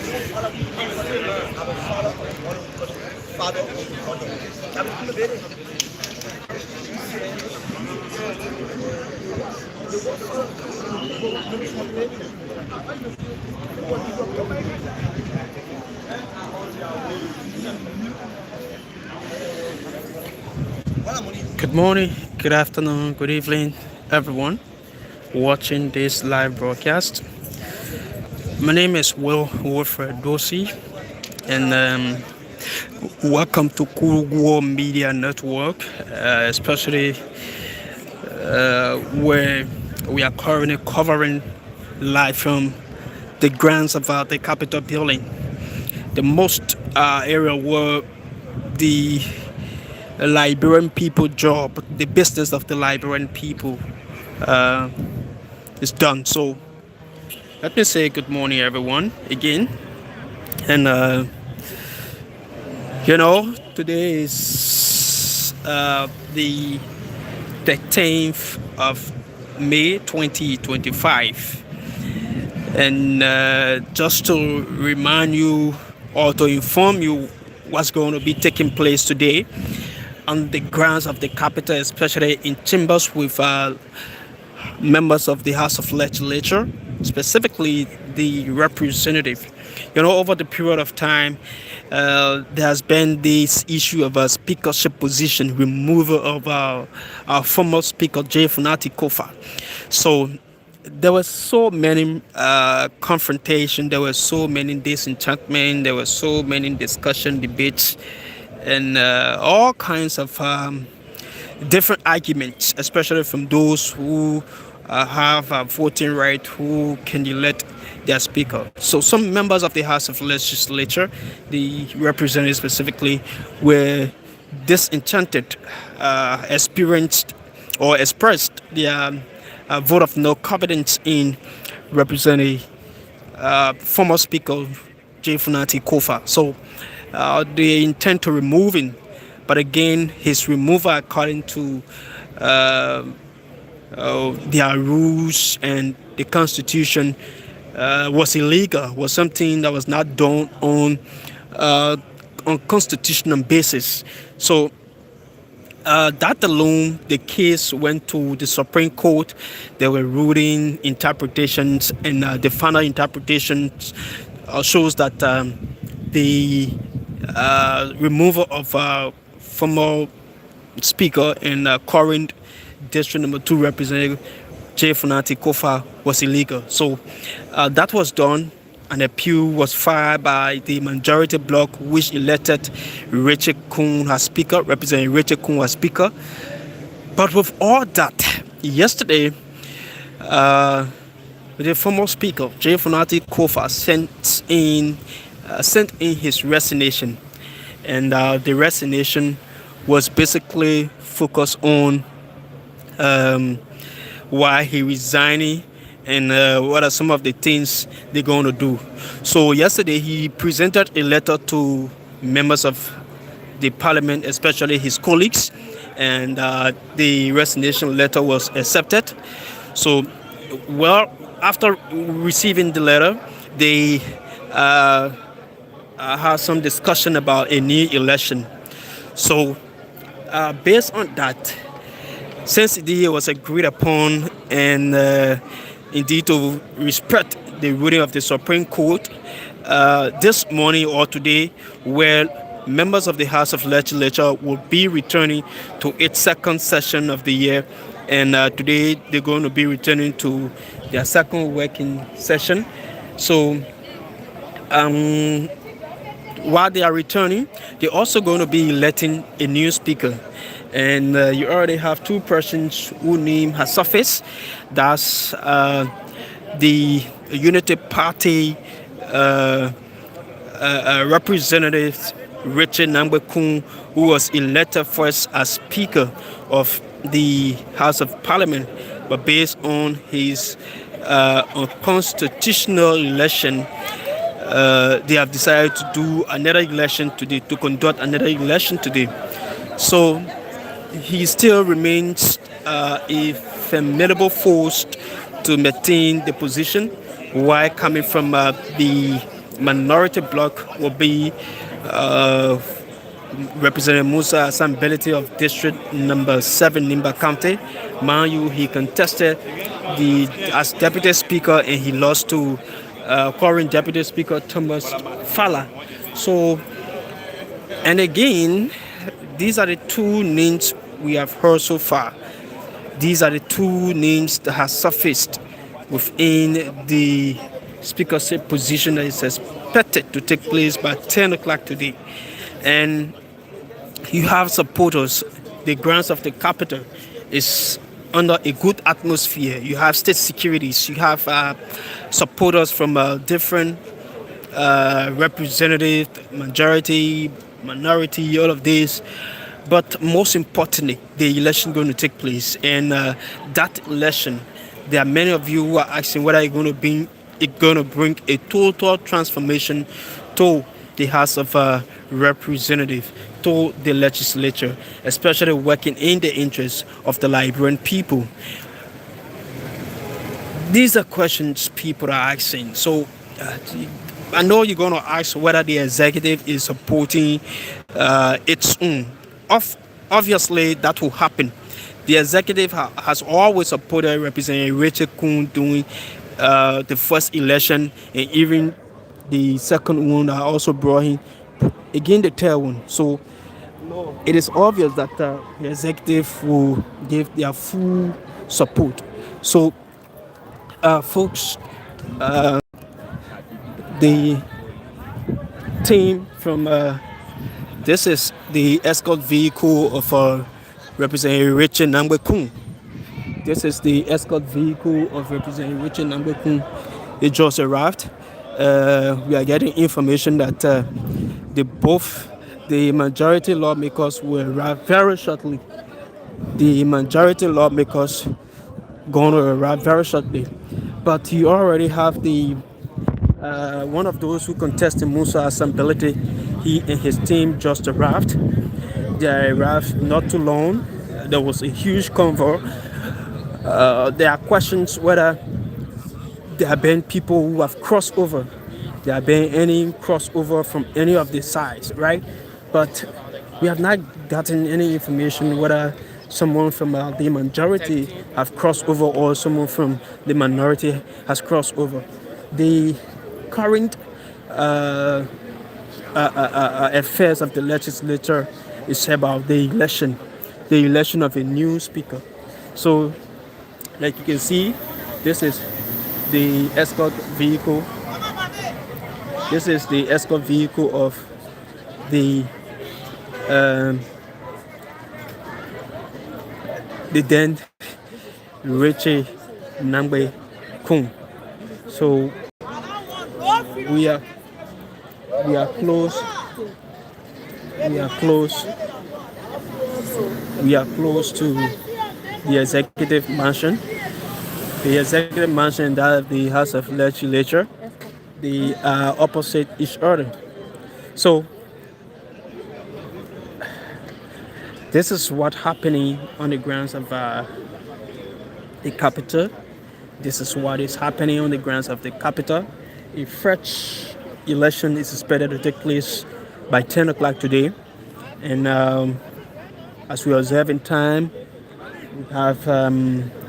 Good morning, good afternoon, good evening, everyone watching this live broadcast. My name is Will Wilfred Dorsey, and welcome to Kuwor Media Network, especially where we are currently covering live from the grounds of the Capitol building, the most area where the Liberian people job, the business of the Liberian people uh, is done. So let me say good morning, everyone, again. And today is the 13th of May 2025. And just to remind you or to inform you what's going to be taking place today on the grounds of the capital, especially in chambers with members of the House of Legislature, specifically the representative. Over the period of time, there has been this issue of a speakership position removal of our former speaker, J. Funati Kofa. So there were so many confrontation, there were so many disenchantment, there were so many discussion, debates, and all kinds of different arguments, especially from those who have a voting right, who can elect their speaker. So some members of the House of Legislature, the representatives specifically, were disenchanted, experienced or expressed their vote of no confidence in Representative former Speaker J. Funati Kofa. So they intend to remove him, but again, his removal, according to their rules and the Constitution, was illegal. Was something that was not done on constitutional basis. So that alone, the case went to the Supreme Court. There were ruling interpretations, and the final interpretations shows that the removal of former Speaker and current District Number 2 Representative J. Funati Kofa was illegal. So that was done. An appeal was filed by the majority bloc, which elected Richard Kun as Speaker, Representative Richard Kun as Speaker. But with all that, yesterday, the former Speaker, J. Funati Kofa, sent in his resignation. And the resignation was basically focused on why he resigning and what are some of the things they're going to do. So yesterday he presented a letter to members of the parliament, especially his colleagues, and the resignation letter was accepted. So, well, after receiving the letter, they had some discussion about a new election. So, based on that, since the deal was agreed upon and indeed to respect the ruling of the Supreme Court, this morning or today, where members of the House of Legislature will be returning to its second session of the year, and today they're going to be returning to their second working session. So while they are returning, they're also going to be electing a new speaker. And you already have two persons whose name has surfaced. That's the Unity Party representative Richard Nambekun, who was elected first as Speaker of the House of Parliament, but based on his unconstitutional election, they have decided to do another election today, to conduct another election today. So he still remains a formidable force to maintain the position while coming from the minority bloc will be uh, Representative Musa Asambelity of District Number 7, Nimba County. Mind you, he contested as Deputy Speaker and he lost to current Deputy Speaker Thomas Fala. So, and again, these are the two names we have heard so far. These are the two names that have surfaced within the speakership position that is expected to take place by 10 o'clock today. And you have supporters. The grounds of the capital is under a good atmosphere. You have state securities. You have supporters from different representative, majority, minority, all of this. But most importantly, the election going to take place, and that election, there are many of you who are asking whether it's going to bring a total transformation to the House of Representatives, to the legislature, especially working in the interests of the Liberian people. These are questions people are asking. So I know you're going to ask whether the executive is supporting its own. Obviously, that will happen. The executive has always supported Representative Richard Kuhn during the first election, and even the second one. I also brought him again the third one. So it is obvious that the executive will give their full support. So, folks, the team from this is the escort vehicle of Representative Richard Nambekun. This is the escort vehicle of Representative Richard Nambekun. It just arrived. We are getting information that the majority lawmakers will arrive very shortly. The majority lawmakers going to arrive very shortly. But you already have the one of those who contested Musa Asambelity. He and his team just arrived. They arrived not too long. There was a huge convoy. There are questions whether there have been people who have crossed over. There have been any crossover from any of the sides, right? But we have not gotten any information whether someone from the majority have crossed over or someone from the minority has crossed over. The current affairs of the legislature is about the election of a new speaker. So, like you can see, this is the escort vehicle. This is the escort vehicle of the then Richie Nangbe Kung. So we are close. We are close to the executive mansion. The executive mansion that of the House of Legislature. They are opposite each other. So this is what happening on the grounds of the capital. This is what is happening on the grounds of the capital. A fresh election is expected to take place by 10 o'clock today. And as we observe in time, we have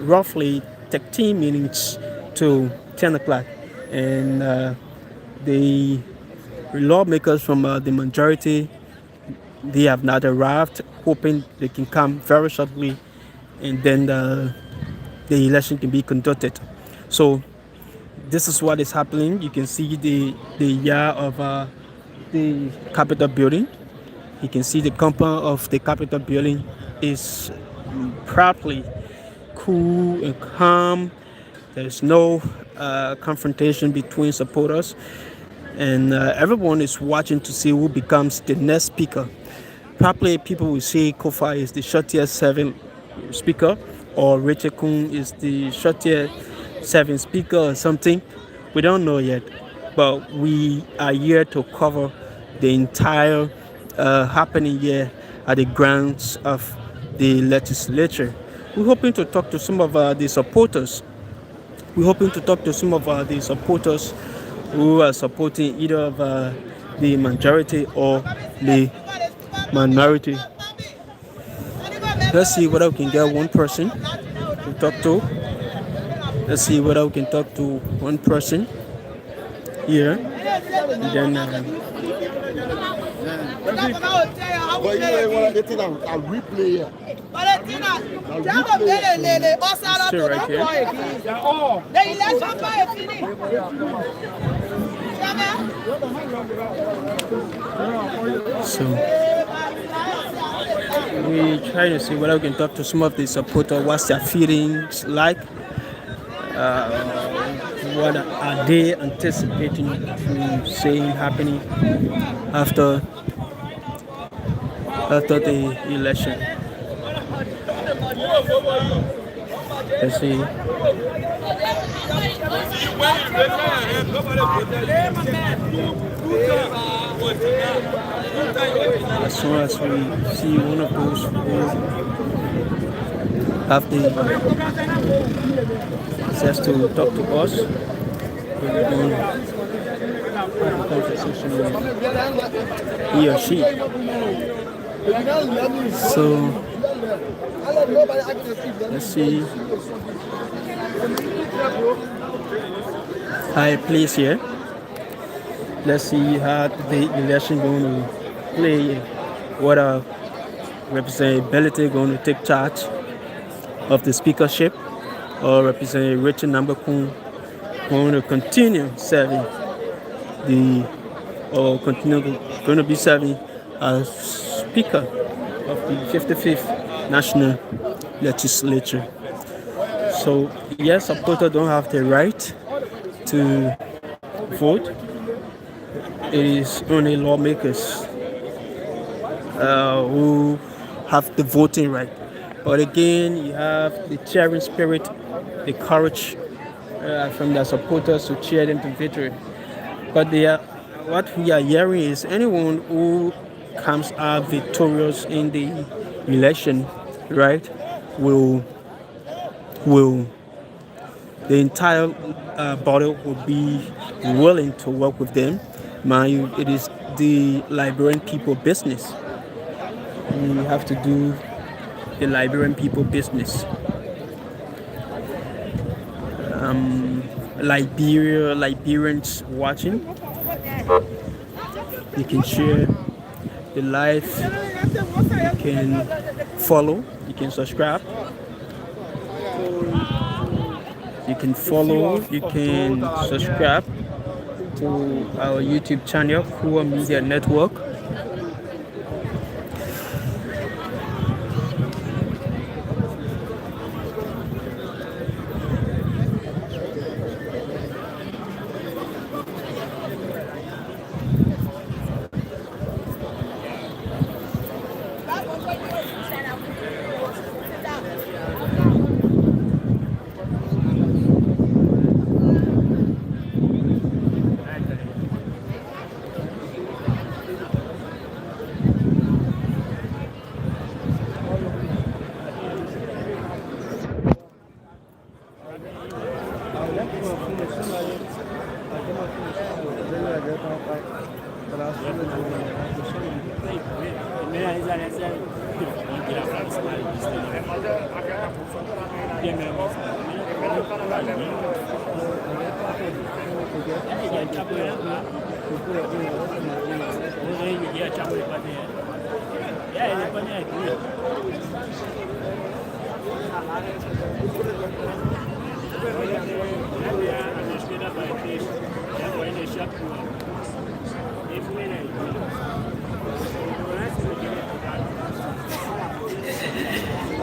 roughly 13 minutes to 10 o'clock. And the lawmakers from the majority, they have not arrived, hoping they can come very shortly, and then the election can be conducted. So this is what is happening. You can see the yard of the Capitol building. You can see the compound of the Capitol building is proudly cool and calm. There's no confrontation between supporters, and everyone is watching to see who becomes the next speaker. Probably people will say Kofa is the shortest serving speaker, or Richard Kun is the shortest serving speaker, or something. We don't know yet, but we are here to cover the entire happening here at the grounds of the legislature. We're hoping to talk to some of the supporters. We're hoping to talk to some of the supporters who are supporting either of the majority or the minority. Let's see whether we can get one person to talk to. Let's see whether we can talk to one person here. And then But you know what? It's a replay here. still right here. So we try to see whether we can talk to some of the supporters. What's their feelings like? What are they anticipating to seeing happening after the election? Let's see. As soon as we see one of those who have the access to talk to us, we're going to have a conversation with he or she. So let's see. Hi, please here. Let's see how the election going to play. What are representability going to take charge of the speakership, or Representative Richard Nambakun going to continue serving going to be serving as Speaker of the 55th National Legislature. So yes, supporters don't have the right to vote. It is only lawmakers who have the voting right. But again, you have the cheering spirit, the courage from their supporters to cheer them to victory. But what we are hearing is anyone who comes out victorious in the election, right, will the entire body will be willing to work with them. Mind you, it is the Liberian people business. We have to do the Liberian people business. Liberians watching, you can share the live, you can follow, you can subscribe, you can follow, you can subscribe to our YouTube channel, Kuwor Media Network.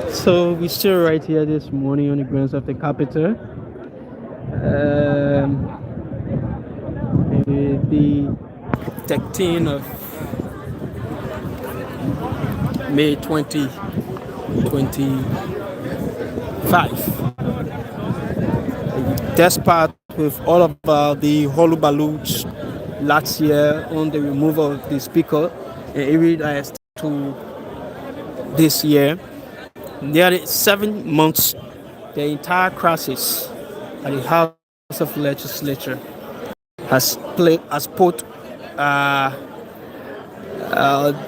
So we're still right here this morning on the grounds of the Capitol. The 13th of May 2025. Despite with all of the hullabaloo's last year on the removal of the speaker, and even as to this year, nearly 7 months, the entire crisis at the House of Legislature has put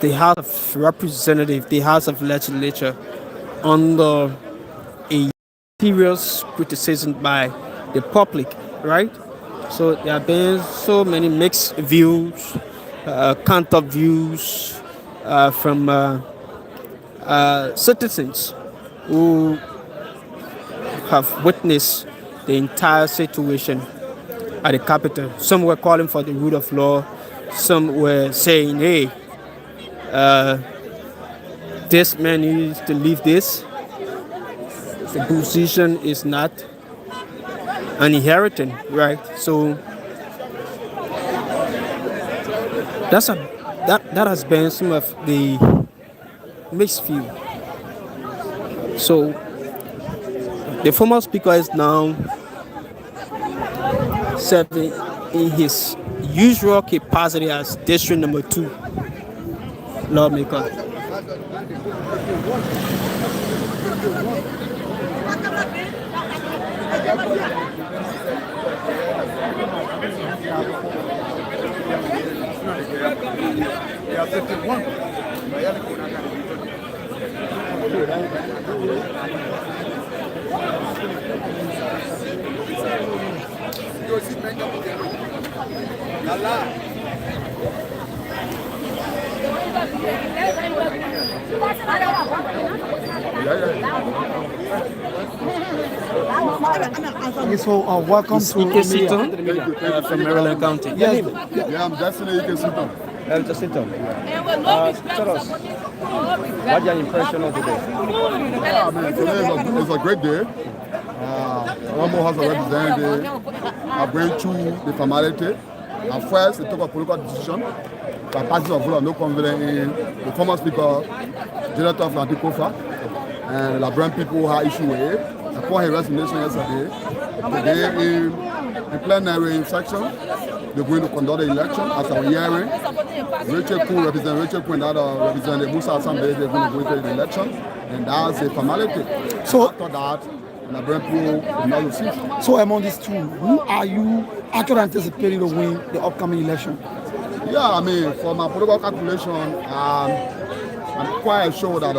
the House of Representatives, the House of Legislature, under a serious criticism by the public, right? So there have been so many mixed views, counter views from citizens who have witnessed the entire situation at the capital. Some were calling for the rule of law. Some were saying, hey, this man needs to leave this. The position is not an inheritance, right? So that has been some of the mixed view. So the former speaker is now serving in his usual capacity as district number 2 lawmaker. So welcome to Ike from Maryland County. Yes. Yeah, I'm definitely Ike Sito. Tell us, what's your impression of today? Yeah, I mean, today is a great day. Rambo has a representative. I bring through the formality. At first, it took a political decision by passing a vote of no confidence in the former speaker, Jonathan of Kofa, and the Liberian people had issue with it. Upon his resignation yesterday, today in the plenary section, they're going to conduct the election as our hearing. Rachel Ku represent Rachel Ku and other represent the Musa Assembly. They're going to go into the election, and that's a formality. So after that, the Liberian people will not receive. So among these two, who are you actually anticipating to win the upcoming election? Yeah, I mean, for my political calculation, I'm quite sure that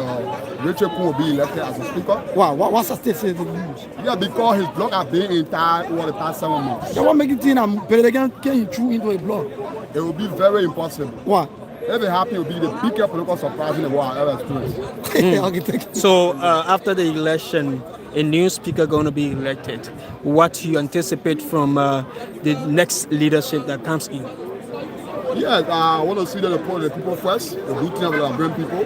Rachel Ku will be elected as a speaker. Wow, what's the state say to lose? Yeah, because his block has been in tie over the past 7 months. So what make you think I'm better than getting through into a block? It will be very impossible. Why? If it happens, it will be the biggest political surprise in the world I've ever experienced. Okay, thank you. So after the election, a new speaker going to be elected. What do you anticipate from the next leadership that comes in? Yes, I want to see them put the people first, the good thing of the Liberian people.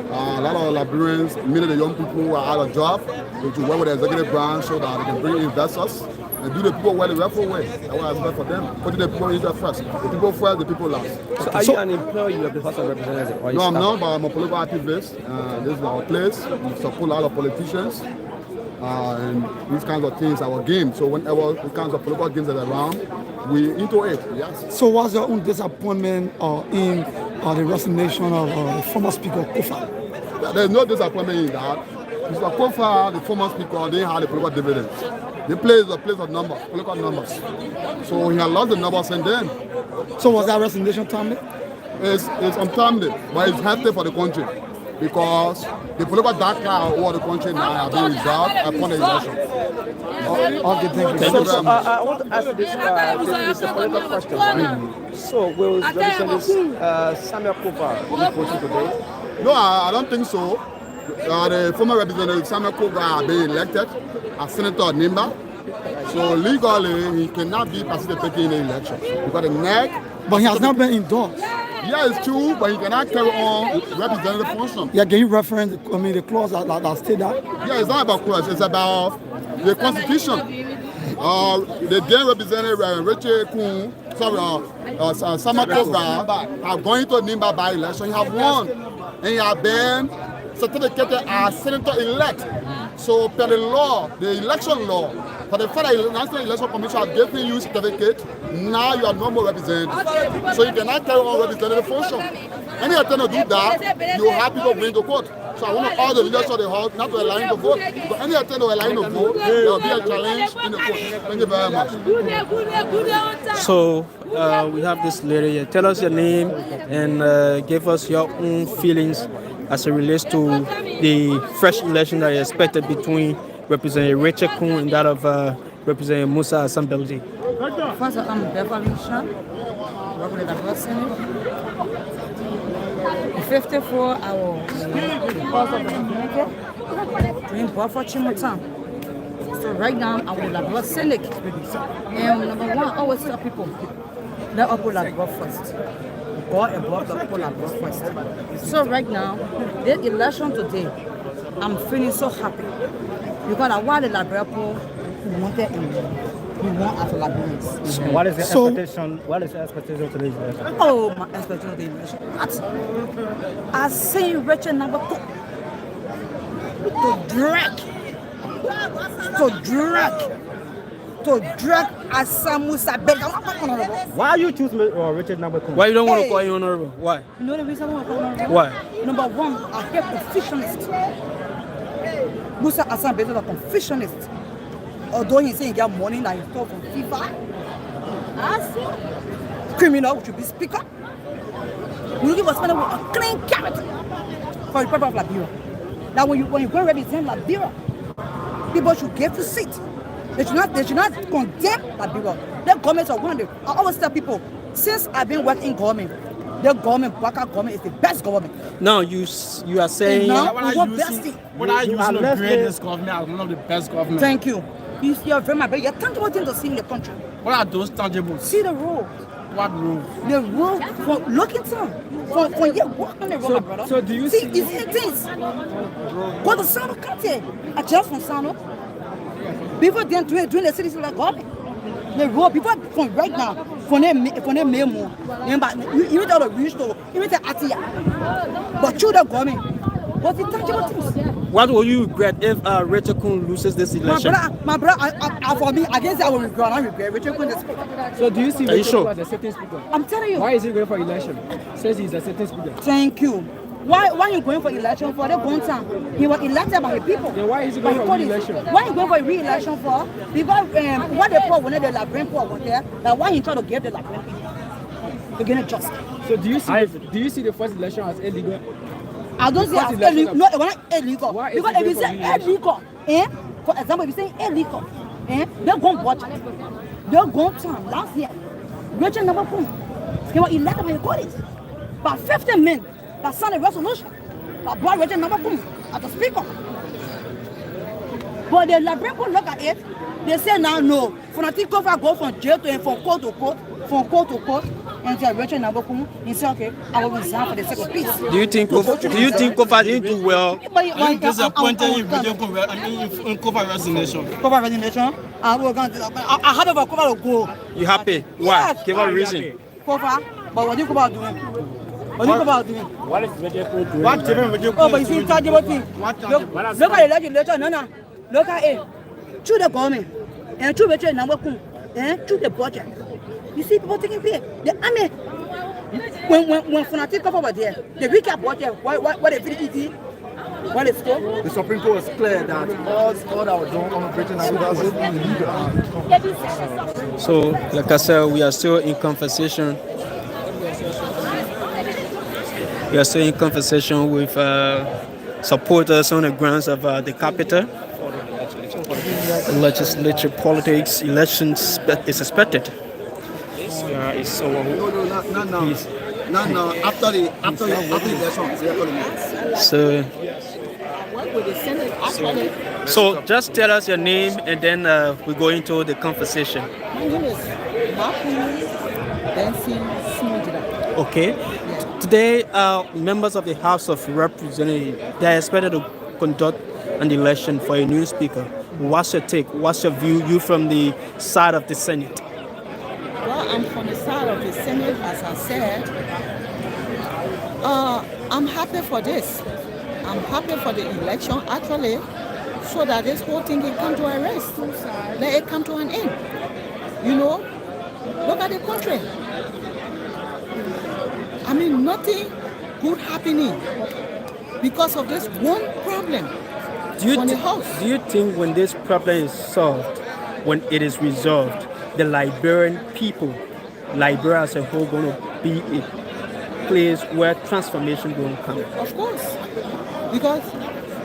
A lot of Liberians, many of the young people who are out of job, they should work with the executive branch so that they can bring investors and do the people well the rightful way. That's what I expect for them. Putting the people in there first. The people first, the people last. So are you an employee of the House of Representatives? No, I'm not, but I'm a political activist. This is our place. We support a lot of politicians. And these kinds of things, our game. So whenever the kinds of political games that are around, we into it, yes. So what's your own disappointment in the resignation of the former speaker, Kofa? There's no disappointment in that. Mr. Kofa, the former speaker, they had the political dividends. The place is a place of numbers, political numbers. So he had lost the numbers and then. So was that resignation timely? It's untimely, but it's healthy for the country. Because the political dark cloud over the country now have been resolved upon the election. Okay, thank you. So I want to ask this a political question. Right? So will Representative Samuel Kofa be voting today? No, I don't think so. The former representative Samuel Kofa has been elected as Senator of Nimba. So legally, he cannot be participating in the election. Because the NEC... But he has not been endorsed. Yeah, it's true, but he cannot carry on representative function. Yeah, can you reference the clause that state that? Yeah, it's not about clause, it's about the constitution. The then representative Rachel Ku, Samuel Kofa have gone into Nimba by election. He have won, and he have been certificated as senator-elect. So per the law, the election law, for the fact that the National Election Commission has given you certificate, now you are no more representative. So you cannot carry on representative function. Any attempt to do that, you have people going to court. So I want all the leaders of the house not to allow him to vote. Because any attempt to allow him to vote, there will be a challenge in the vote. Thank you very much. So we have this lady here. Tell us your name and give us your own feelings as it relates to the fresh election that is expected between Representative Rachel Kuhn and that of Representative Musa Assembly. First, I'm Beverly Sean, working with the House Senate. 54 hours. Doing Buffer Chimotan. So right now, I will have Senate. And number one, I always tell people, let us put our blood first. God above the put our blood first. So right now, the election today, I'm feeling so happy. Because I want the Liberal who wanted we want as Liberians. What is the expectation? What is the expectation to this election? Oh, my expectation of the election. I see Rachel number 2 to drag Asamusa Bega. Why you choose Richard number 2? Why you don't want to call you honorable? Why? You know the reason why I call honorable? Why? Number one, I hate confucianist. Musa Assam Bega is a confucianist. Although he say he get money that he stole from FIFA, criminal should be speaker. We looking for someone with a clean character for the purpose of Liberia. Now when you go represent Liberia, people should get to sit. They should not condemn Liberia. The government are one. I always tell people, since I've been working in government, the government, Baka government is the best government. No, you are saying what are you using to grade this government as one of the best governments? Thank you. You're very much, but you're tangible things to see in the country. What are those tangibles? See the road. What road? The road for looking town. For you walk on the road, my brother. So do you see it's in things? Go to Sano Kate. I just from Sano. People then doing the cities like God. The road, people from right now, for them memo. Even though the rich store, even the Atia. But you the government. But the tangible things. What will you regret if Rachel Kuhn loses this election? My brother, for me, I guess I will regret. I regret. Rachel Kuhn is speaker. So do you see Rachel Kuhn as a sitting speaker? I'm telling you. Why is he going for election? Says he's a sitting speaker. Thank you. Why you going for election for? The one time he was elected by the people. Then why is he going for re-election? Why you going for re-election for? Because what they put when the Liberian poor was there, that why he try to give the Liberian people to get a justice. So do you see the first election as illegal? I don't say it's illegal. No, it's not illegal. Because if you say illegal, for example, if you say illegal, they're going to watch it. They're going to last year. Rachel number 2, he was elected by the college. But 50 men that signed a resolution that brought Rachel number 2 as the speaker. But the Liberian people look at it, they say now no. For nothing, go from jail to from court to court, and the Rachel number 2, he said, okay, I will resign for the sake of peace. Do you think Kofa didn't do well? Are you disappointed in Kofa resignation? Kofa resignation? I have a Kofa to go. You happy? Why? Yes. Give us a reason. Kofa, but what you Kofa doing? What is Rachel Kuhn doing? What different Rachel Kuhn? Oh, but you see, tangible thing. Look at the legislature, no. Look at it. Through the government, and through Rachel number 2, and through the budget. You see people taking pay. The army, when Funati come over there, the recap budget, what they feel easy, what is still. The Supreme Court was clear that all that was done on Britain illegal. So, like I said, we are still in conversation. We are still in conversation with supporters on the grounds of the capital. Legislature politics, elections is expected. No. After the election, So just tell us your name and then we go into the conversation. My name is Benson. Okay. Today, members of the House of Representatives, they are expected to conduct an election for a new speaker. What's your take? What's your view? You from the side of the Senate? Well, I'm from the side of the Senate, as I said. I'm happy for this. I'm happy for the election, actually, so that this whole thing can come to a rest. Let it come to an end. You know, look at the country. I mean, nothing good happening. because of this one problem on the house. Do you think when this problem is solved, when it is resolved, the Liberian people, Liberia as a whole, going to be a place where transformation going to come? Of course, because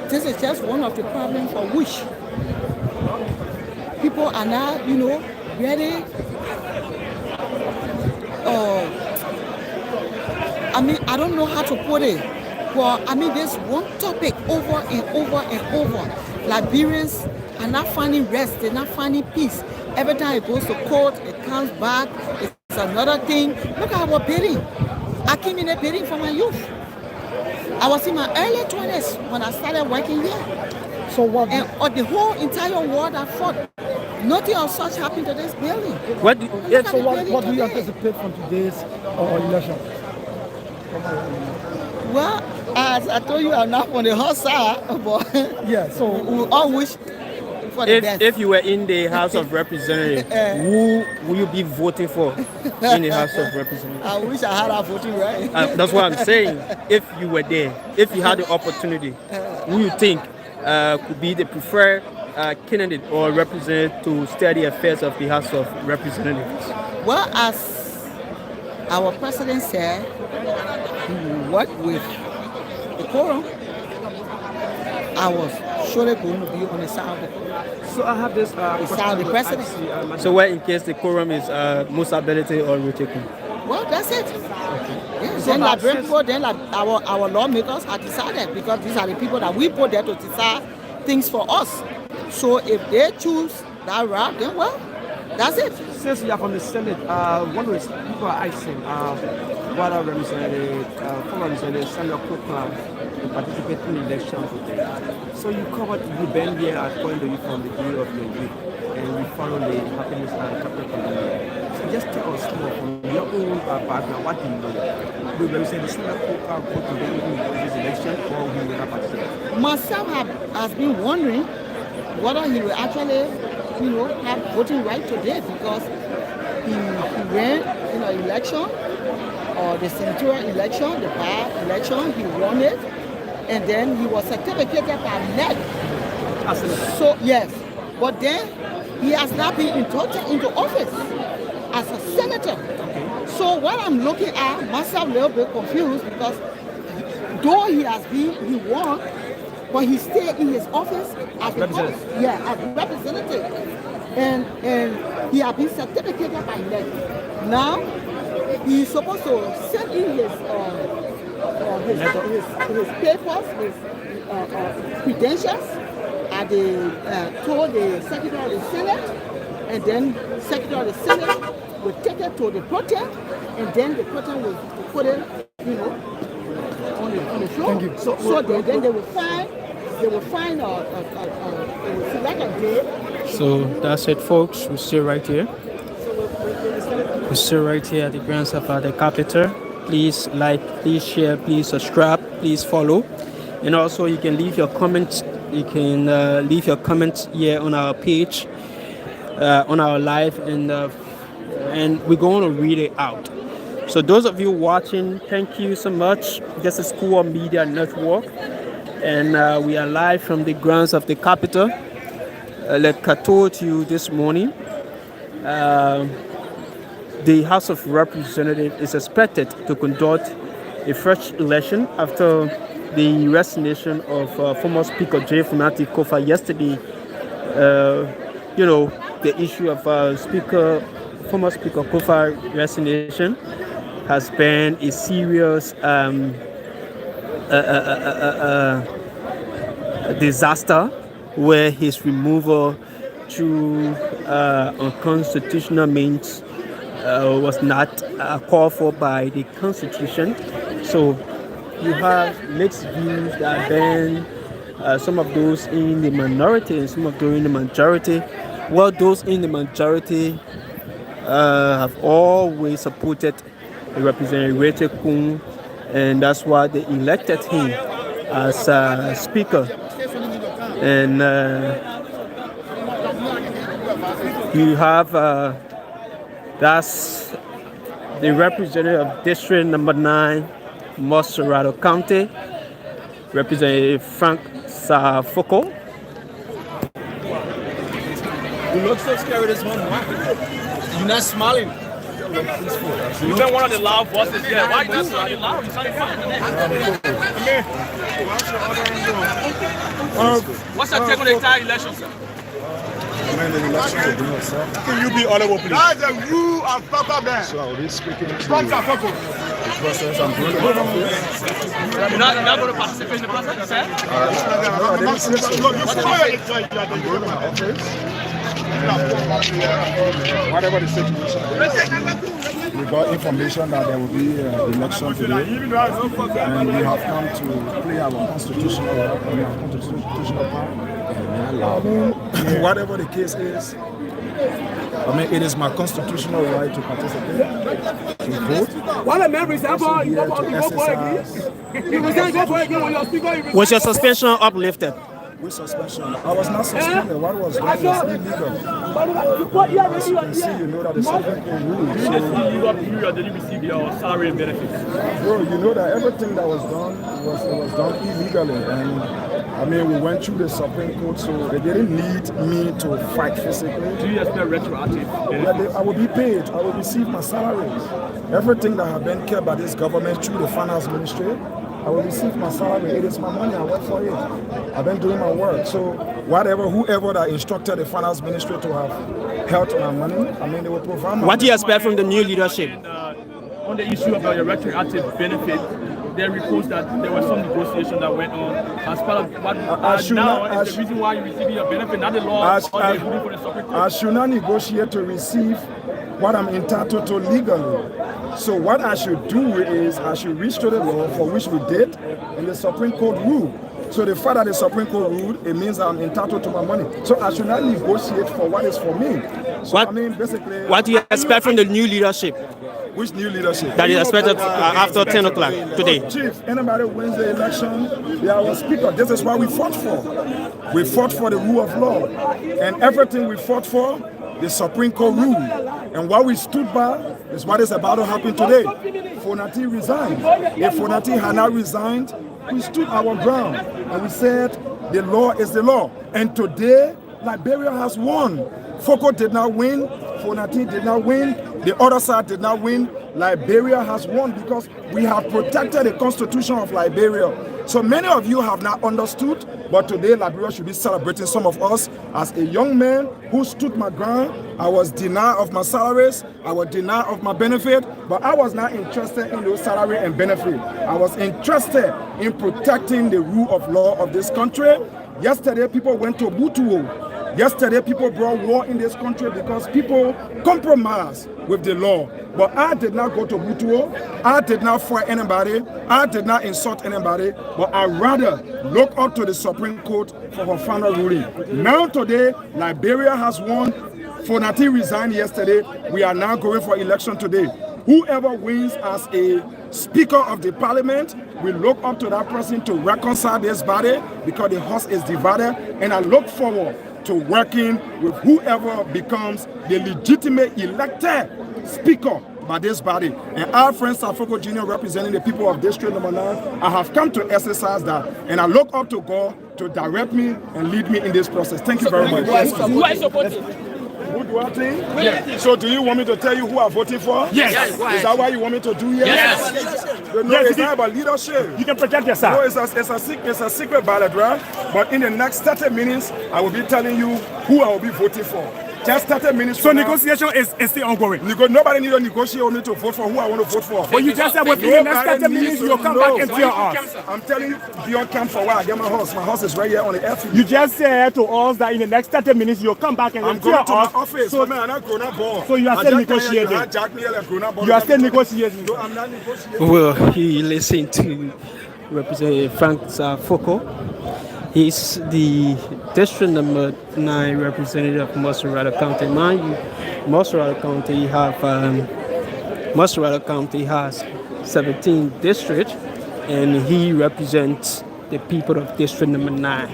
this is just one of the problems for which people are now, very. I don't know how to put it. Well, there's one topic over and over and over. Liberians are not finding rest. They're not finding peace. Every time it goes to court, it comes back. It's another thing. Look at our bidding. I came in a bidding for my youth. I was in my early 20s when I started working here. So what? And on the whole entire world I fought. Nothing of such happened to this building. What do you anticipate from today's election? Well, as I told you, I'm not on the hot side, but yeah. So we all wish for the best. If you were in the House of Representatives, who will you be voting for in the House of Representatives? I wish I had a voting right. That's what I'm saying. If you were there, if you had the opportunity, who you think could be the preferred candidate or representative to steer the affairs of the House of Representatives? Well, as our president said, he will work with the quorum. I was surely going to be on the side of the quorum. So I have this The side of the president. So where in case the quorum is Musa Ability or Rocheku? Well, that's it. Yes. Then Liberian people, our lawmakers have decided, because these are the people that we put there to decide things for us. So if they choose that route, then well, that's it. Since you are from the Senate, one of the people are asking whether former Representative Samuel Copeland to participate in the election today. So you covered, you've been here at Point of View from the beginning of your week, and we follow the happenings and capital conditions. So just tell us more from your own background. What do you know? Will Representative Samuel Copeland go to this election, or will he not participate? Myself has been wondering whether he will actually, have voting right today, because he ran in an election, or the senatorial election, the bar election, he won it, and then he was certificated by NEC. So yes, but then he has not been inducted into office as a senator. So what I'm looking at, myself a little bit confused, because though he won, but he stayed in his office as a representative, and he has been certificated by NEC. Now he's supposed to send in his papers, his credentials, and to the Secretary of the Senate, and then Secretary of the Senate will take it to the protem, and then the protem will put it, on the floor. Thank you. So then they will select a day. So that's it, folks. We're still right here. We're still right here at the grounds of the Capitol. Please like, please share, please subscribe, please follow. And also you can leave your comments. You can leave your comments here on our page, on our live, and we're going to read it out. So those of you watching, thank you so much. This is Kuwor Media Network, and we are live from the grounds of the Capitol. Like I told you this morning, the House of Representatives is expected to conduct a fresh election after the resignation of former Speaker J. Funati Kofa yesterday. The issue of former Speaker Kofa resignation has been a serious disaster, where his removal through unconstitutional means was not called for by the Constitution. So you have mixed views that have been some of those in the minority and some of those in the majority. Well, those in the majority have always supported the Representative Rachel Kun, and that's why they elected him as Speaker. And you have that's the representative of District Number 9, Moserado County, Representative Frank Safoko. You look so scary this morning. You're not smiling. You've been one of the loud voices there. Why you not sounding loud? You sounding fine. What's your take on the entire election, sir? Can you be audible, please? That's the rule of proper man. So I will be speaking to Frank Safoko. the process. I'm going to go to You're not going to participate in the process, sir? whatever the situation is. We got information that there will be an election today, and we have come to play our constitutional part. Whatever the case is, it is my constitutional right to participate, to vote. Was your suspension uplifted? With suspension. I was not suspended. What was done was illegal. As you can see, you know that the Supreme Court ruled. During the legal period, did you receive your salary and benefits? Bro, you know that everything that was done was done illegally, and we went through the Supreme Court, so they didn't need me to fight physically. Do you expect retroactive? I will be paid. I will receive my salaries. Everything that have been kept by this government through the finance ministry, I will receive my salary. It is my money. I work for it. I've been doing my work. So whoever that instructed the finance ministry to have held my money, they will provide my What do you expect from the new leadership? On the issue of your retroactive benefit, there are reports that there was some negotiation that went on as part of what the reason why you're receiving your benefit, not the law or the ruling for the Supreme Court. I should not negotiate to receive what I'm entitled to legally. So what I should do is I should reach to the law, for which we did, and the Supreme Court ruled. So the fact that the Supreme Court ruled, it means I'm entitled to my money. So I should not negotiate for what is for me. So basically, what do you expect from the new leadership? Which new leadership? That is expected after 10 o'clock today. Chief, anybody wins the election, they are our speaker. This is what we fought for. We fought for the rule of law. And everything we fought for, the Supreme Court ruled. And what we stood by is what is about to happen today. Fonati resigned. If Fonati had not resigned, we stood our ground. And we said, the law is the law. And today, Liberia has won. Foko did not win. Fonati did not win. The other side did not win. Liberia has won because we have protected the constitution of Liberia. So many of you have not understood, but today Liberia should be celebrating some of us. As a young man who stood my ground, I was denied of my salaries, I was denied of my benefit, but I was not interested in those salary and benefit. I was interested in protecting the rule of law of this country. Yesterday, people went to Butuo. Yesterday, people brought war in this country because people compromised with the law. But I did not go to Butuo. I did not fight anybody. I did not insult anybody. But I rather look up to the Supreme Court for her final ruling. Now today, Liberia has won. Fonati resigned yesterday. We are now going for election today. Whoever wins as a Speaker of the Parliament, we look up to that person to reconcile this body because the house is divided. And I look forward to working with whoever becomes the legitimate elected speaker by this body. And our friend Safoko Jr. representing the people of District Number 9, I have come to exercise that. And I look up to God to direct me and lead me in this process. Thank you very much. Who are you supporting? Who do I think? Yes. So do you want me to tell you who I'm voting for? Yes. Is that what you want me to do? Yes. No, it's not about leadership. You can protect yourself. No, it's a secret ballot, right? But in the next 30 minutes, I will be telling you who I will be voting for. Just 30 minutes. So negotiation is still ongoing. Nobody need to negotiate with me to vote for who I want to vote for. But you just said within the next 30 minutes you'll come back and tell us. I'm telling you, beyond camp for a while. I get my horse. My horse is right here on the airfield. You just said to us that in the next 30 minutes you'll come back and I'm tell going to my us. office. So, man, I'm not grown up born. So you are still negotiating. You are still negotiating. No, I'm not negotiating. Well, he listened to Representative Frank Safoko. He's the District Number 9 representative of Mosurado County. Mind you, Mosurado County has 17 districts, and he represents the people of District Number 9.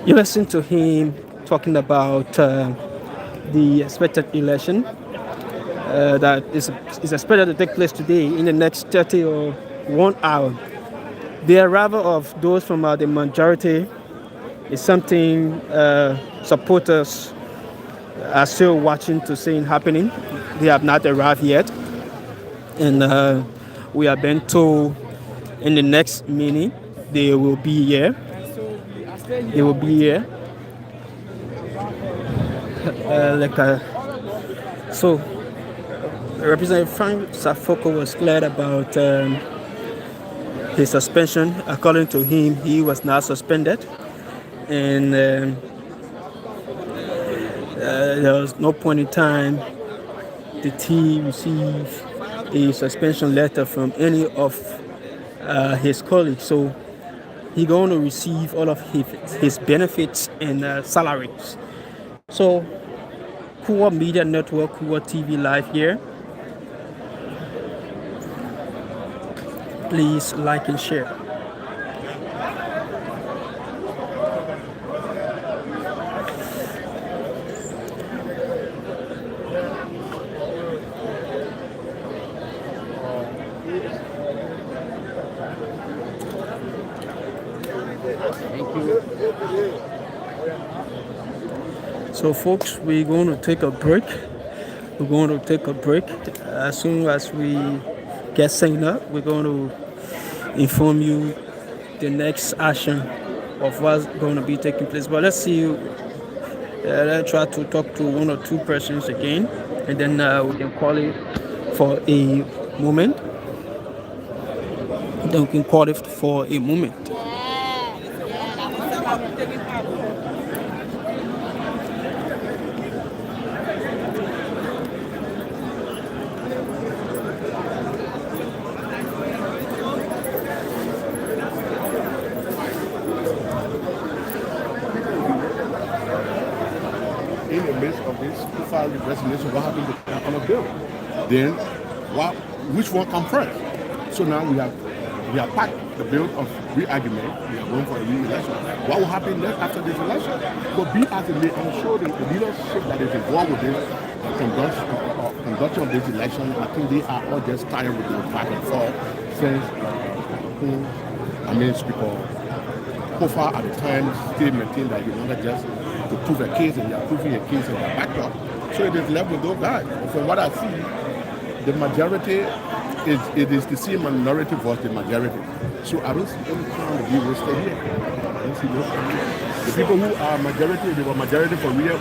You listen to him talking about the expected election that is expected to take place today in the next 30 or 1 hour. The arrival of those from the majority is something supporters are still watching to see happening. They have not arrived yet, and we have been told in the next minute they will be here. They will be here. So Representative Frank Safoko was clear about his suspension. According to him, he was not suspended, and there was no point in time did he receive a suspension letter from any of his colleagues. So he's going to receive all of his benefits and salaries. So Kuwor Media Network, Kuwor TV Live here. Please like and share. So folks, we're going to take a break. As soon as we get signed up, we're going to inform you the next action of what's going to be taking place. But let's see, let's try to talk to one or two persons again, and then we can call it for a moment. In the midst of this, who filed the resignation, what happened to that kind of bill? Then, which one come first? So now we have packed the bill of re-argument. We are going for a re-election. What will happen next after this election? But be as it may, I'm sure the leadership that is involved with this conduction of this election, I think they are all just tired with the back and forth since Speaker Kofa at the time still maintained that he wanted just to prove a case, and they are proving a case in the backdrop. So it is left with those guys. From what I see, the majority is the same minority versus the majority. So I don't see any time to be wasted here. I don't see no time. The people who are majority, they were majority for real,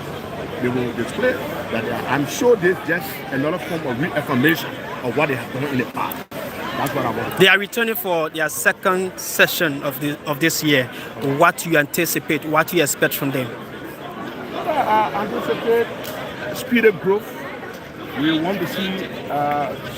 they will display that I'm sure there's just another form of reaffirmation of what they have done in the past. That's what I want. They are returning for their second session of this year. What you anticipate, what you expect from them? I anticipate speeded growth. We want to see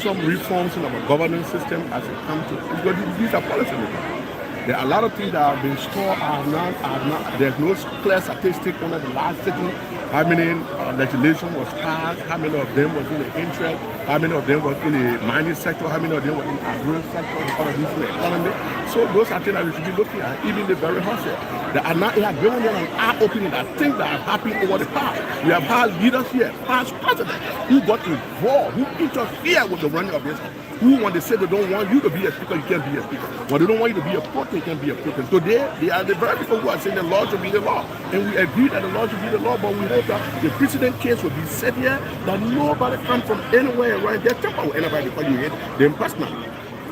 some reforms in our governance system as it comes to, because these are policy makers. There are a lot of things that have been stored are not. There's no clear statistic under the last sitting. How many legislation was passed? How many of them was in the interest? How many of them was in the mining sector? How many of them were in the agro sector? All of these in the economy. So those are things that we should be looking at, even the very hustle. It has given them an eye-opening that things that have happened over the past. We have had leaders here, past presidents, who got involved, who interfered with the running of this. Who, when they say they don't want you to be a speaker, you can't be a speaker. When they don't want you to be a prophet, you can't be a prophet. Today, they are the very people who are saying the law should be the law. And we agree that the law should be the law, but we hope that the precedent case will be set here, that nobody comes from anywhere around their temple with anybody because you hate them personally.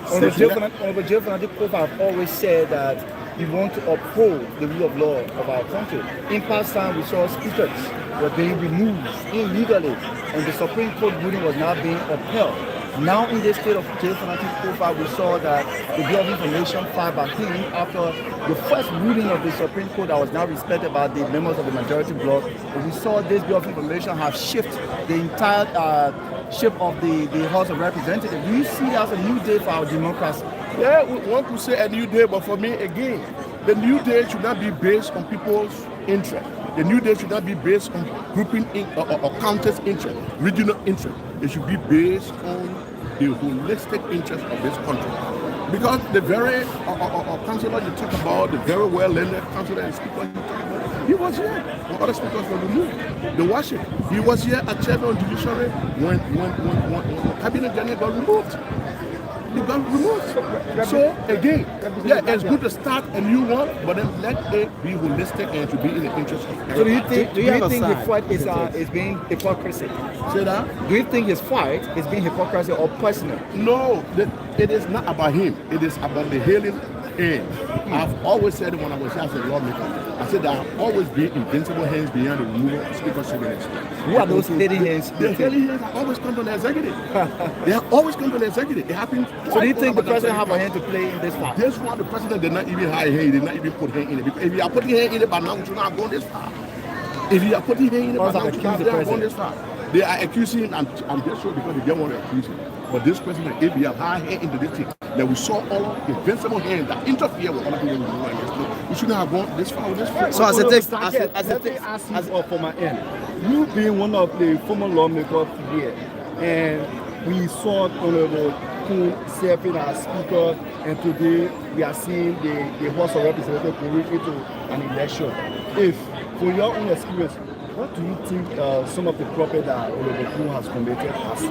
Honorable Jeffrey Kofa have always said that we want to uphold the rule of law of our country. In past time, we saw speakers were being removed illegally, and the Supreme Court ruling was not being upheld. Now, in the state of Jeffrey Kofa, we saw that the Bill of Information filed by him after the first ruling of the Supreme Court that was now respected by the members of the majority bloc. We saw this Bill of Information have shifted the entire shape of the House of Representatives. Do you see that as a new day for our democracy? Yeah, one could say a new day, but for me, again, the new day should not be based on people's interest. The new day should not be based on grouping or counters' interest, regional interest. It should be based on the holistic interest of this country. Because the very councillor you talk about, the very well-learned councillor and speaker you talk about, he was here when other speakers were removed. The worship, he was here at chairman of judiciary when Cabinet General got removed. it got removed. So again, yeah, it's good to start a new one, but then let it be holistic and to be in the interest of everybody. So do you think the fight is being hypocrisy? Say that? Do you think his fight is being hypocrisy or personal? No, it is not about him. It is about the healing hand. I've always said it when I was here as a lawmaker. I said there have always been invincible hands beyond the removal of speaker's signature. Who are those hidden hands? The hidden hands have always come from the executive. They have always come from the executive. It happened. So do you think the president have a hand to play in this fight? This one, the president did not even hire hand. He did not even put hand in it. Because if you are putting hand in it by now, we should not have gone this far. If you are putting hand in it by now, we should not have gone this far. They are accusing him, I'm just sure because they don't want to accuse him. But this president, if we have high hand into this thing, that we saw all the invincible hands that interfere with other people we shouldn't have gone this far with this fight. So as for my end, you being one of the former lawmakers here, and we saw Honorable Kuwor serving as speaker, and today we are seeing the House of Representatives going into an election. If, for your own experience, what do you think some of the property that Honorable Kuwor has committed as the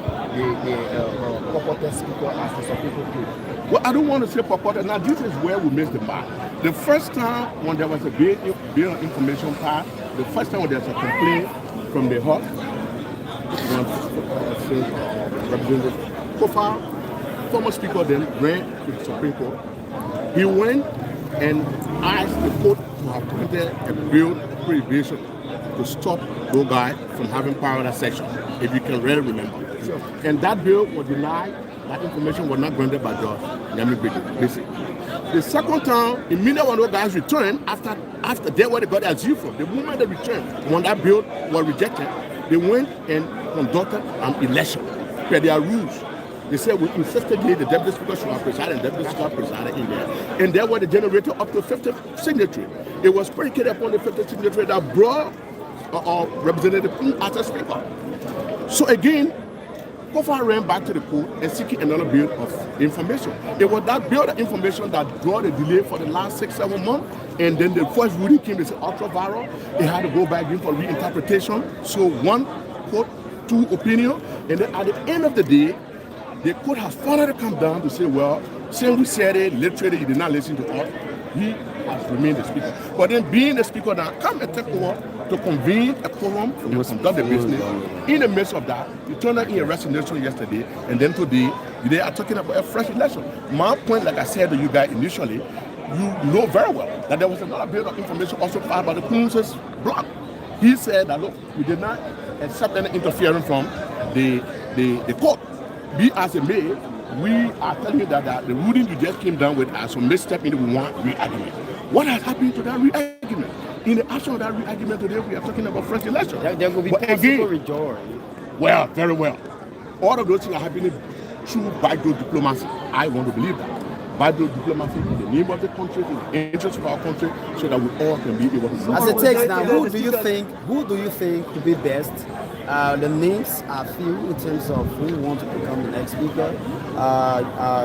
purported speaker as the Supreme Court did? Well, I don't want to say purported. Now, this is where we missed the mark. The first time when there was a bill on information part, the first time when there was a complaint from the House, Representative Kuwor, former speaker then ran to the Supreme Court. He went and asked the court to have committed a bill prohibition to stop those guys from having power in that section, if you can really remember. Sure. And that bill was denied. That information was not granted by Judge Nyame. The second time, immediately when those guys returned, after they were got their zero from, the moment they returned, when that bill was rejected, they went and conducted an election per their rules. They said we insistently the deputy speaker should have presided, and deputy speaker presided in there. And there were the generator up to 50 signatories. It was predicated upon the 50 signatories that brought Representative Kuwor as a speaker. So again, Kuwor ran back to the court and seeking another bill of information. It was that bill of information that brought the delay for the last 6-7 months. And then the first ruling came, they said ultra viral. It had to go back in for reinterpretation. So one court, two opinion. And then at the end of the day, the court has finally come down to say, well, since we said it, literally he did not listen to us, he has remained the speaker. But then being the speaker now, come and take over to convene a quorum and conduct the business. In the midst of that, you turned out in a resignation yesterday, and then today, they are talking about a fresh election. My point, like I said to you guys initially, you know very well that there was another bit of information also filed by the Kuwor's blog. He said that, look, we did not accept any interference from the court. Be as it may, we are telling you that the ruling you just came down with as some misstep in the one re-argument. What has happened to that re-argument? In the action of that re-argument today, we are talking about French election. There will be possible rejoice. Well, very well. All of those things are happening through backdoor diplomacy. I want to believe that. Backdoor diplomacy in the name of the country, in the interest of our country, so that we all can be able to. As it takes now, who do you think could be best? The names are few in terms of who want to become the next speaker.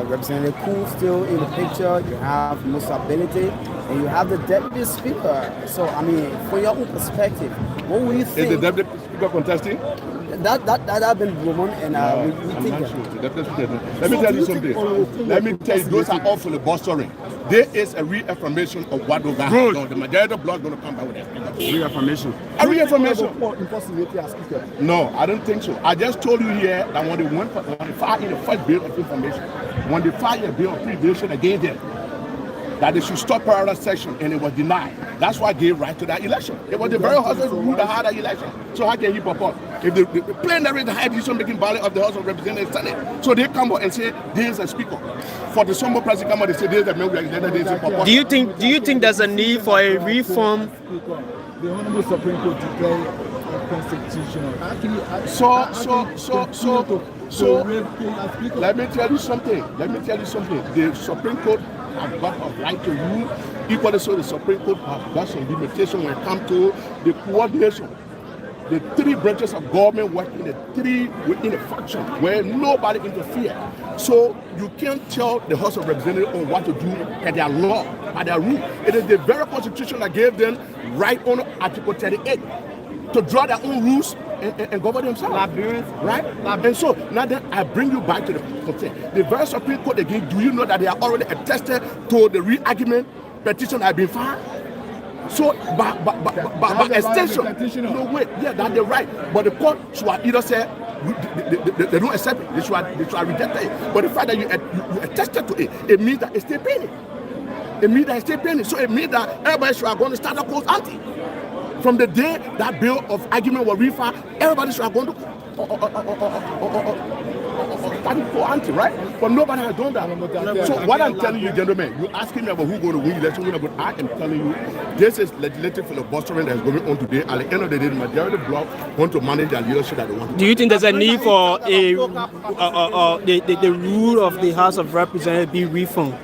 Representative Kuwor still in the picture. You have Musa Ability, and you have the deputy speaker. So, I mean, from your own perspective, what will you think? Is the deputy speaker contesting? That been woman, and we think that. Let me tell you something. Let me tell you, those are all for the bolstering. There is a reaffirmation of what those guys have done. The majority of the blood is going to come back with that. Reaffirmation. A reaffirmation. Impossibility as speaker. No, I don't think so. I just told you here that when they filed in the first bill of information, when they filed a bill of prohibition against them, that they should stop parallel section, and it was denied. That's why I gave right to that election. It was the very husband who that had that election. So how can he purport? If the plenary the high decision making body of the House of Representatives Senate, so they come out and say there is a speaker. For the summer president come out and say there is a member representative. Do you think there's a need for a reform? The Honorable Supreme Court declared constitutional. So let me tell you something. The Supreme Court have got a right to rule. Equally so, the Supreme Court have got some limitation when it comes to the coordination. The three branches of government work within a function where nobody interferes. So you can't tell the House of Representatives on what to do by their law, by their rule. It is the very Constitution that gave them right on Article 38 to draw their own rules and govern themselves. Right? And so now then I bring you back to the content. The very Supreme Court again, do you know that they are already attested to the re-argument petition have been filed? So by extension, no way, yeah, that's the right. But the court should either say they don't accept it, they should reject it. But the fact that you attested to it, it means that it's still pending. It means that it's still pending. So it means that everybody should have gone to start a close ante. From the day that bill of argument was refiled, everybody should have gone to anti, right? But nobody has done that. So what I'm telling you, gentlemen, you're asking me about who's going to win election, but I am telling you, this is legislative filibustering that is going on today. At the end of the day, the majority bloc want to manage their leadership that they want. Do you think there's a need for the rule of the House of Representatives be reformed?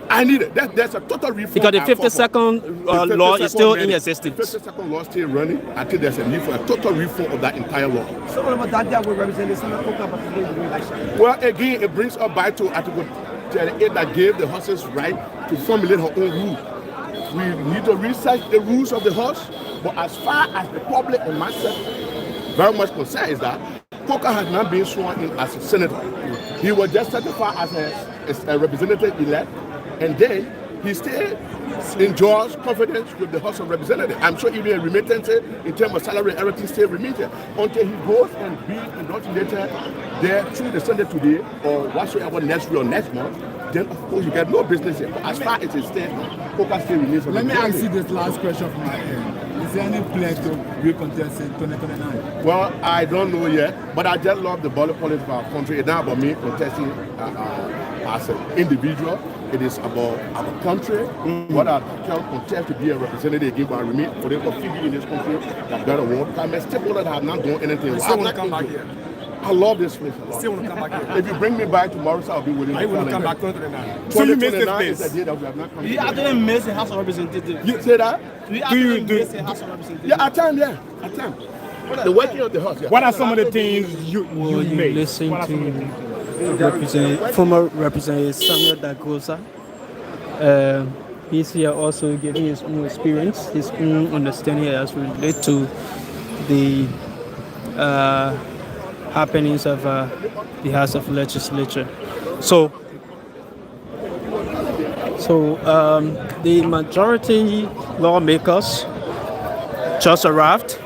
I need it. There's a total reform. Because the 52nd law is still in existence. The 52nd law is still running. I think there's a need for a total reform of that entire law. So what about that will represent the Senate election? Well, again, it brings us back to Article 38 that gave the horses right to formulate her own rule. We need to research the rules of the horse, but as far as the public and myself very much concerned is that Coker has not been sworn in as a senator. He was just certified as a representative elect, and then he still enjoys confidence with the House of Representatives. I'm sure even a remittance in terms of salary and everything still remitted until he goes and be indoctrinated there through the Senate today or whatsoever next week or next month. Then of course you get no business here. But as far as it stands, Coker still remains. Let me ask you this last question from my end. Is there any pledge to recontest in 2029? Well, I don't know yet, but I just love the body politics of our country. It's not about me contesting as an individual. It is about our country. What I can contest to be a representative again, but I remain political figure in this country that better want. I'm a stakeholder that have not done anything. I love this place a lot. Still want to come back here. If you bring me back tomorrow, so I'll be willing to come back 2029. So you miss this place? Is a day that we have not come. You actually miss the House of Representatives. You say that? You actually miss the House of Representatives. Yeah, at times, yeah. At times. The working of the house. Yeah. What are some of the things you made? Listen to former Representative Samuel Dagosa. He's here also giving his own experience, his own understanding as related to the happenings of the House of Legislature. So the majority lawmakers just arrived.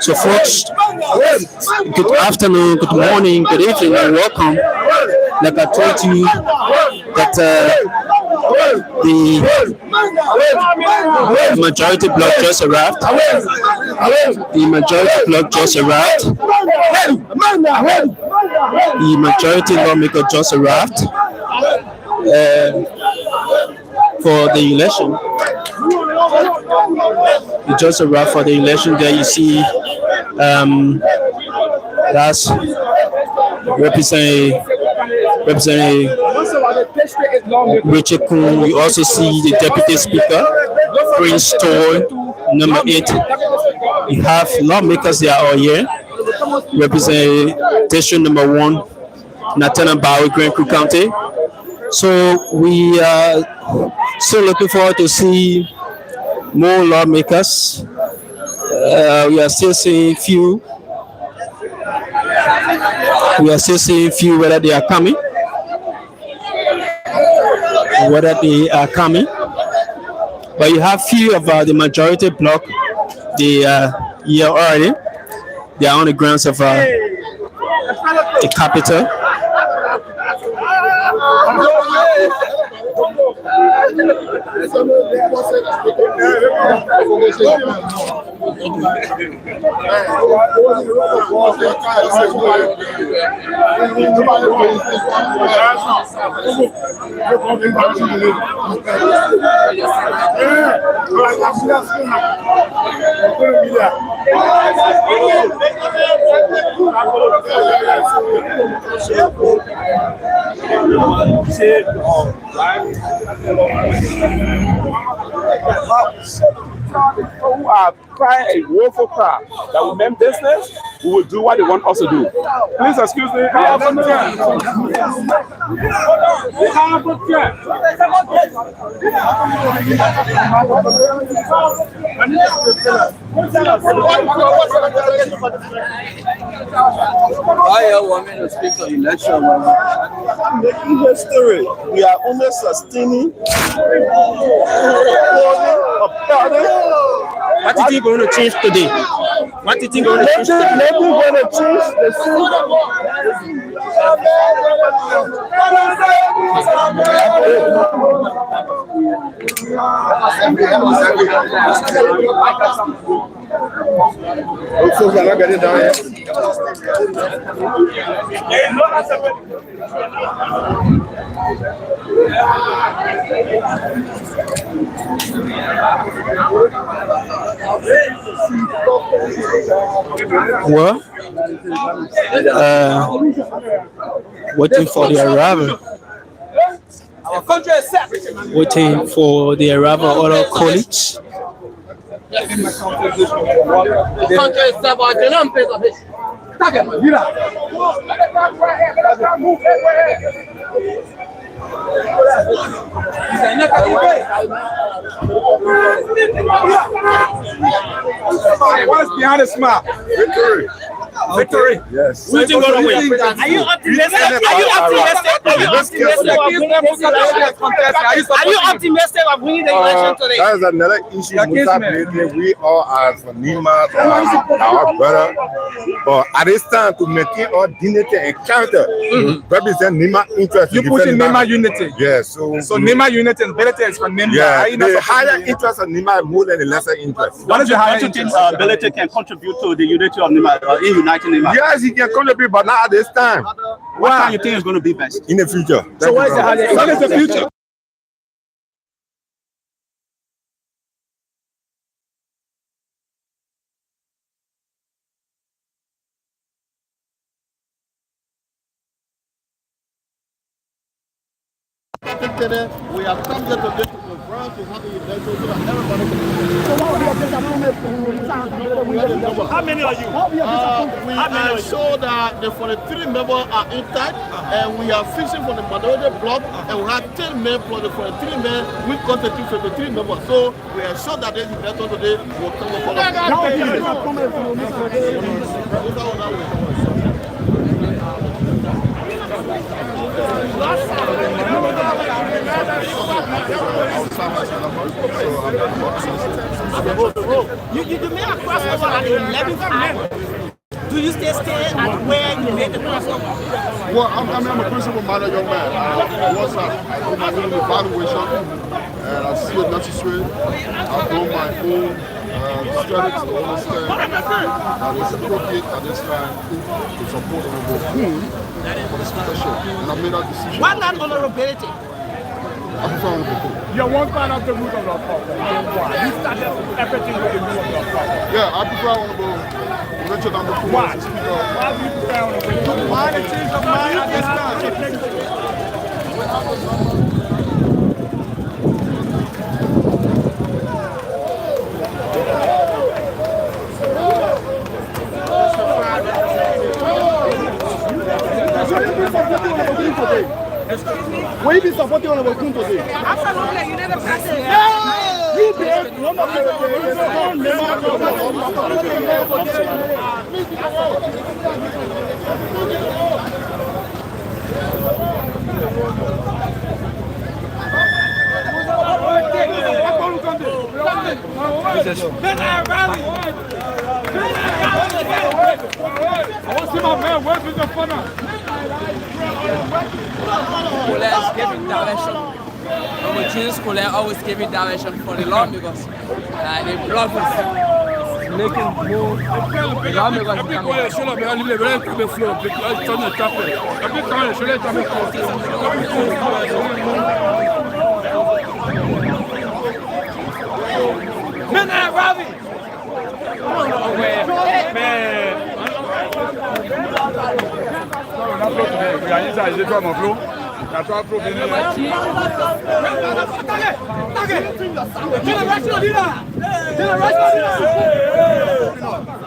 So, folks, good afternoon, good morning, good evening, and welcome. Like I told you, that the majority bloc just arrived. The majority bloc just arrived. The majority lawmaker just arrived for the election. You just arrived for the election. There you see that's representing Richard Kuhn. You also see the deputy speaker, Prince Toy, number 8. You have lawmakers that are here, representation number 1, Natana Bowie, Grand Creek County. So we are still looking forward to see more lawmakers. We are still seeing few. Whether they are coming. But you have few of the majority bloc. They are here already. They are on the grounds of the capital. Who are crying a woeful cry that we mean business, we will do what they want us to do. Please excuse me. Why you want me to speak on election? Making history. We are only sustaining. What do you think going to change today? What do you think going to change today? Nothing going to change the Folks are not getting down here. Well, waiting for the arrival. Waiting for the arrival of other colleagues. What's behind the smile? Victory. Victory. Yes. Are you optimistic? Are you optimistic of winning the election today? That is another issue. We all are for Nima, our brother. But at this time, to maintain our dignity and character, represent Nima interest. You put in Nima unity. Yes. So Nima unity and ability is for Nima. Yeah. The higher interest of Nima is more than the lesser interest. What is the higher interest? Ability can contribute to the unity of Nima, in uniting Nima. Yes, he can contribute, but not at this time. What time you think is going to be best? In the future. So what is the higher interest? What is the future? We have come here today to confront to have the election so that everybody can. How many are you? We are sure that the 43 members are intact, and we are fixing for the minority bloc, and we have 10 men for the 43 men, we constitute 53 members. So we are sure that this election today will come up. that's my number. So You made a crossover at the 11th hour. Do you stay at where you made the crossover? Well, I'm a principal-minded young man. Once I do my own evaluation and I see it necessary, I've done my own studies to understand that it's appropriate at this time to support Honorable Kuwor for the speakership. And I made that decision. Why not honorability? I prefer Honorable Kuwor. You're one part of the root of your problem. You started everything with the root of your problem. Yeah, I prefer Honorable Richard and the Kuwor. Why? Why do you prefer Honorable Kuwor? Why the change of mind at this time? Will you be supporting Honorable Kuwor today? Absolutely, you never press it. You did. Scolaires giving direction. Our children scolaire always giving direction for the lawmakers. They block us. Making more lawmakers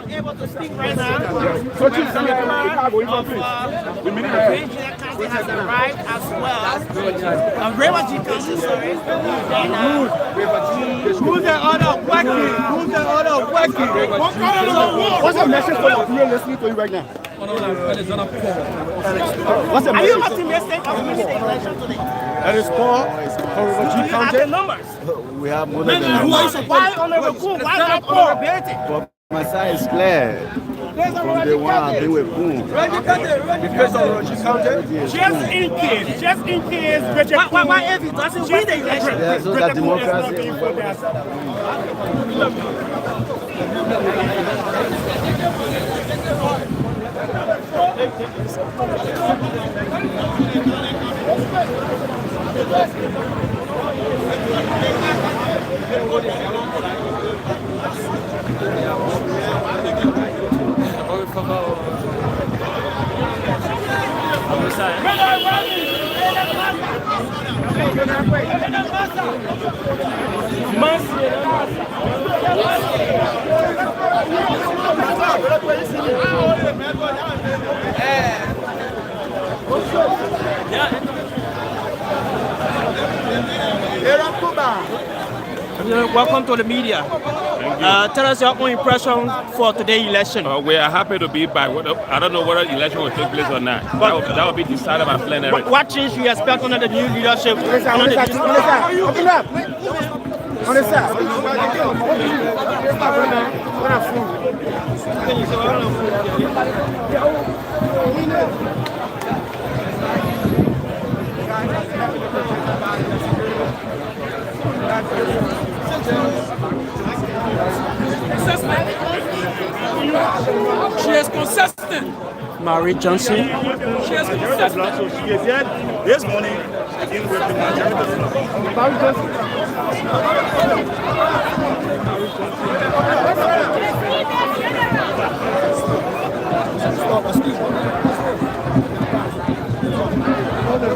Able to speak right now. Has arrived as well. Refugee council, sorry. Who's the other working? Who's the other working? What's the message for your people listening to you right now? Are you optimistic of this election today? That is for refugee country. The numbers. We have more than enough. Why Honorable Kuwor? Why not honorability? My side is clear. From day one, I've been with Boom. Because of refugee country? Just in case. Why if he doesn't win the election? Yeah, so that democracy. Welcome to the media. Tell us your own impression for today's election. We are happy to be back. I don't know whether the election will take place or not. That will be decided by plenary. What change do you expect under the new leadership? Open up. On the side. She is consistent. Marie Johnson. She is consistent. So she is here this morning again with the Marie Johnson.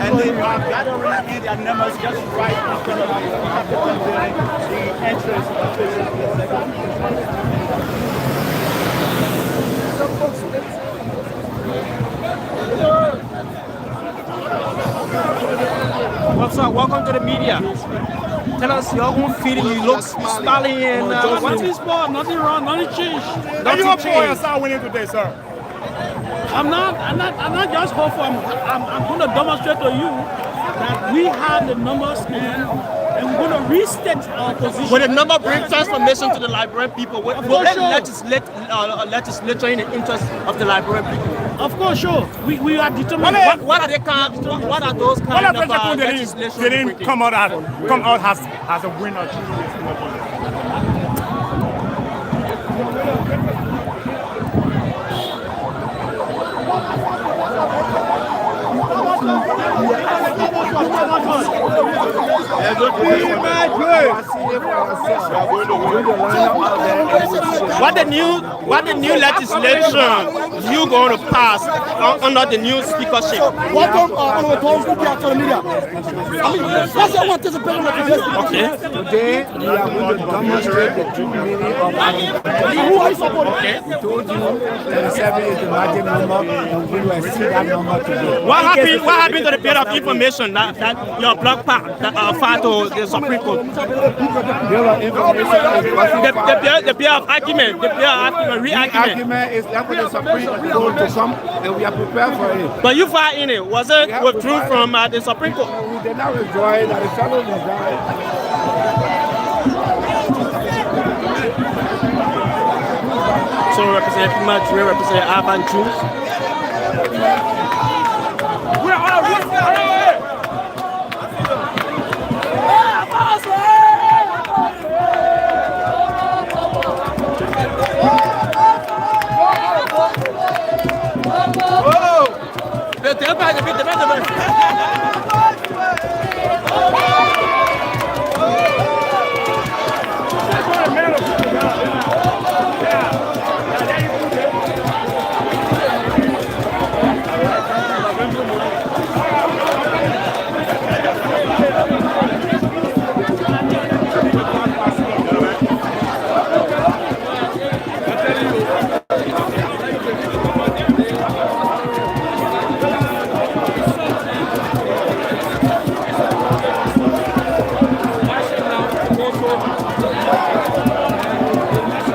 And then you have gathering in their numbers just right after the entrance of What's up? Welcome to the media. Tell us your own feeling. You look smiling and Nothing sport, nothing wrong, nothing changed. Nothing you for yourself winning today, sir? I'm not just hopeful. I'm going to demonstrate to you that we have the numbers and and we're going to restate our position. Will the number bring transformation to the Liberian people? Will it legislature in the interest of the Liberian people? Of course, sure. We are determined. What are those kind of legislation? They didn't come out as a winner. What the new legislation you going to pass under the new speakership? Welcome on the media. I mean, that's what I want to say. Okay. Today we are going to demonstrate the true meaning of our Who are you supporting? Okay. We told you 27 is the magic number, and we will see that number today. What happened to the bit of information that your blog filed to the Supreme Court? The bill of argument, re-argument is left for the Supreme Court to come, and we are prepared for it. But you filed in it. Was it withdrew from the Supreme Court? We did not withdraw it, that the fellow withdrew it. So Representative Madrid, Representative Alban Jules.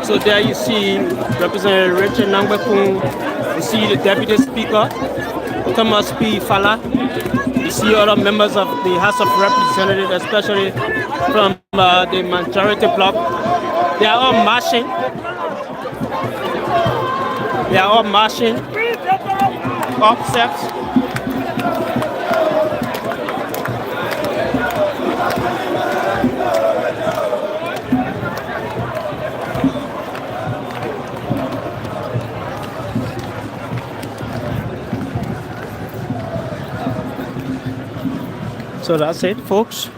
So there you see Representative Richard Nangbekun, you see the Deputy Speaker, Thomas P. Fala, you see other members of the House of Representatives, especially from the majority bloc. They are all marching. They are all marching up steps. So that's it, folks.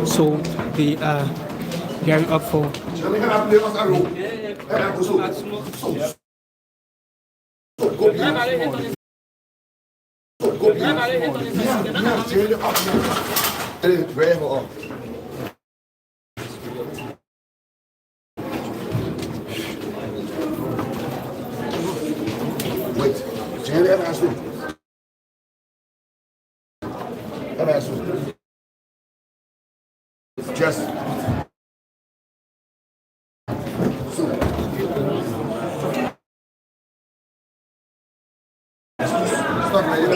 So they are gearing up for Wait, Yes.